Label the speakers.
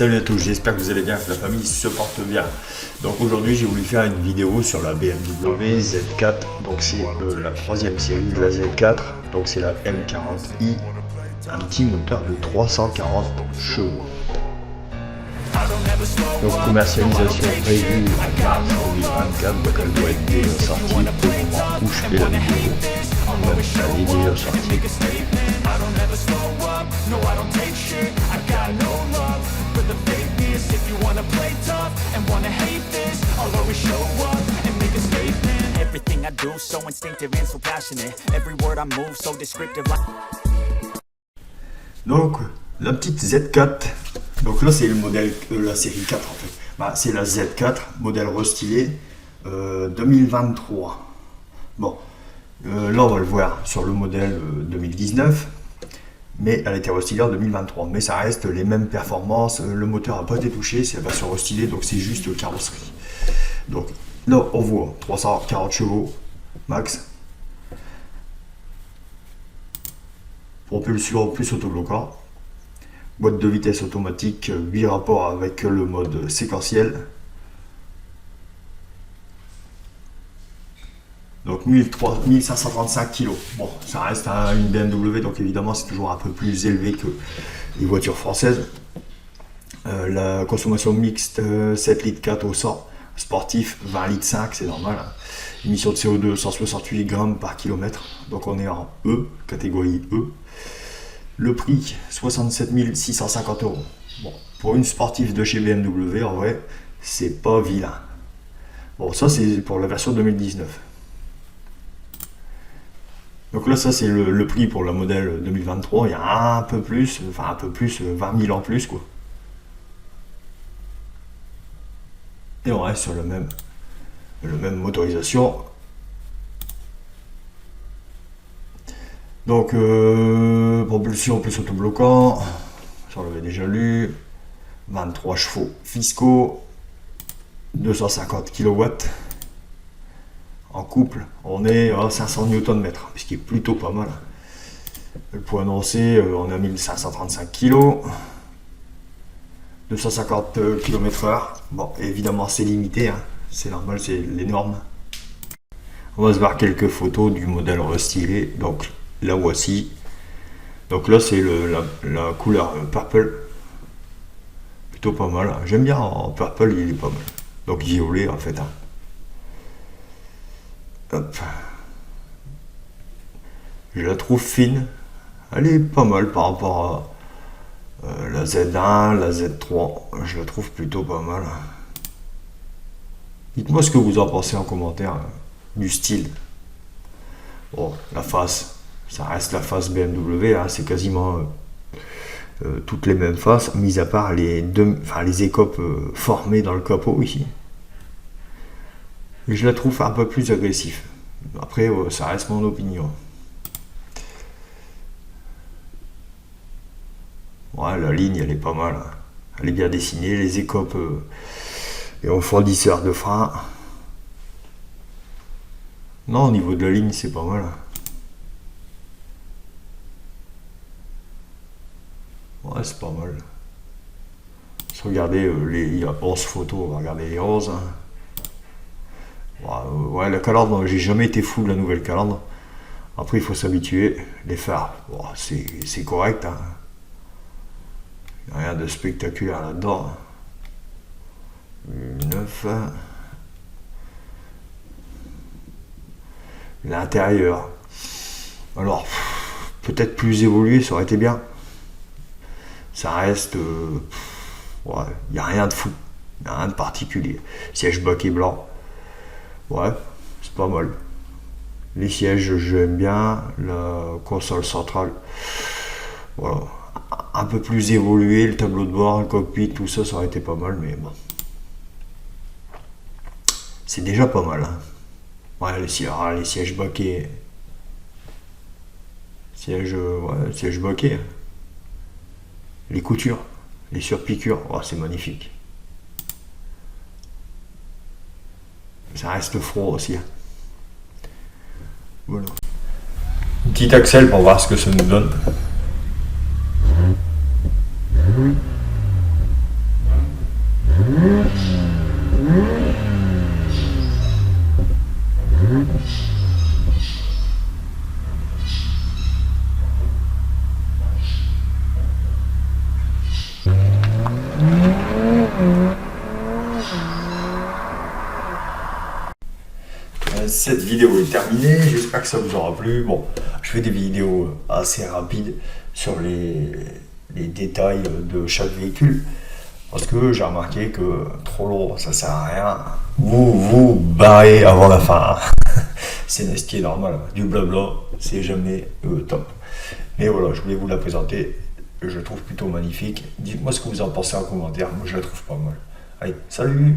Speaker 1: Salut à tous, j'espère que vous allez bien, que la famille se porte bien. Donc aujourd'hui j'ai voulu faire une vidéo sur la BMW Z4, donc c'est la troisième série de la Z4, donc c'est la M40i, un petit moteur de 340 chevaux. Donc commercialisation prévue en mars 2024, donc elle doit être déjà sortie au moment où je fais la vidéo. Elle est déjà sortie. Donc la petite Z4, donc là c'est le modèle la série 4 en fait. Bah, c'est la Z4 modèle restylé 2023. Bon, là on va le voir sur le modèle 2019, mais elle a été restylée en 2023, mais ça reste les mêmes performances. Le moteur n'a pas été touché, c'est la version restylée, donc c'est juste carrosserie. Donc là on voit 340 chevaux max, propulsion plus autobloquant, boîte de vitesse automatique 8 rapports avec le mode séquentiel, donc 1535 kg. Bon, ça reste une BMW, donc évidemment c'est toujours un peu plus élevé que les voitures françaises. La consommation mixte 7 litres 4 au 100, sportif 20 litres 5, c'est normal. Émission de CO2 168 grammes par kilomètre, donc on est en E, catégorie E. Le prix 67 650 €. Bon, pour une sportive de chez BMW, en vrai, c'est pas vilain. Bon, ça c'est pour la version 2019. Donc là, ça c'est le prix pour la modèle 2023. Il y a un peu plus, 20 000 en plus, quoi. Et on reste sur le même motorisation. Donc propulsion plus autobloquant, ça on l'avait déjà lu. 23 chevaux fiscaux, 250 kW. En couple, on est à 500 Nm, ce qui est plutôt pas mal. Le poids annoncé, on a 1535 kg, 250 km/h. Bon, évidemment c'est limité, hein. C'est normal, c'est les normes. On va se voir quelques photos du modèle restylé. Donc la voici. Donc là c'est la couleur purple, plutôt pas mal. J'aime bien en purple, il est pas mal. Donc violet en fait, hein. Hop. Je la trouve fine, elle est pas mal par rapport à la Z1, la Z3, je la trouve plutôt pas mal. Dites-moi ce que vous en pensez en commentaire du style. Bon, la face, ça reste la face BMW, hein, c'est quasiment toutes les mêmes faces, mis à part les écopes formées dans le capot ici. Et je la trouve un peu plus agressif. Après, ça reste mon opinion. Ouais, la ligne, elle est pas mal. Elle est bien dessinée. Les écopes et au fournisseur de frein. Non, au niveau de la ligne, c'est pas mal. Ouais, c'est pas mal. Regardez, il y a 11 photos, on va regarder les 11. Hein. Ouais, la calandre, j'ai jamais été fou de la nouvelle calandre. Après, il faut s'habituer. Les phares, bon, c'est correct. Hein. Rien de spectaculaire là-dedans. 9. L'intérieur. Alors, peut-être plus évolué, ça aurait été bien. Ça reste. Ouais, il n'y a rien de fou. Il n'y a rien de particulier. Siège baquet blanc. Ouais, c'est pas mal. Les sièges, j'aime bien. La console centrale, voilà, un peu plus évolué. Le tableau de bord, le cockpit, tout ça, ça aurait été pas mal, mais bon. C'est déjà pas mal. Hein. Ouais, les sièges baquets. Sièges baquets. Les coutures, les surpiqûres, oh, c'est magnifique. Ça reste froid aussi. Voilà. Une petite axelle pour voir ce que ça nous donne. Cette vidéo est terminée, j'espère que ça vous aura plu. Bon, je fais des vidéos assez rapides sur les détails de chaque véhicule parce que j'ai remarqué que trop lourd ça sert à rien. Vous barrez avant la fin. C'est ce qui est normal, du blabla, c'est jamais top. Mais voilà, je voulais vous la présenter, je la trouve plutôt magnifique. Dites-moi ce que vous en pensez en commentaire, moi je la trouve pas mal. Allez, salut!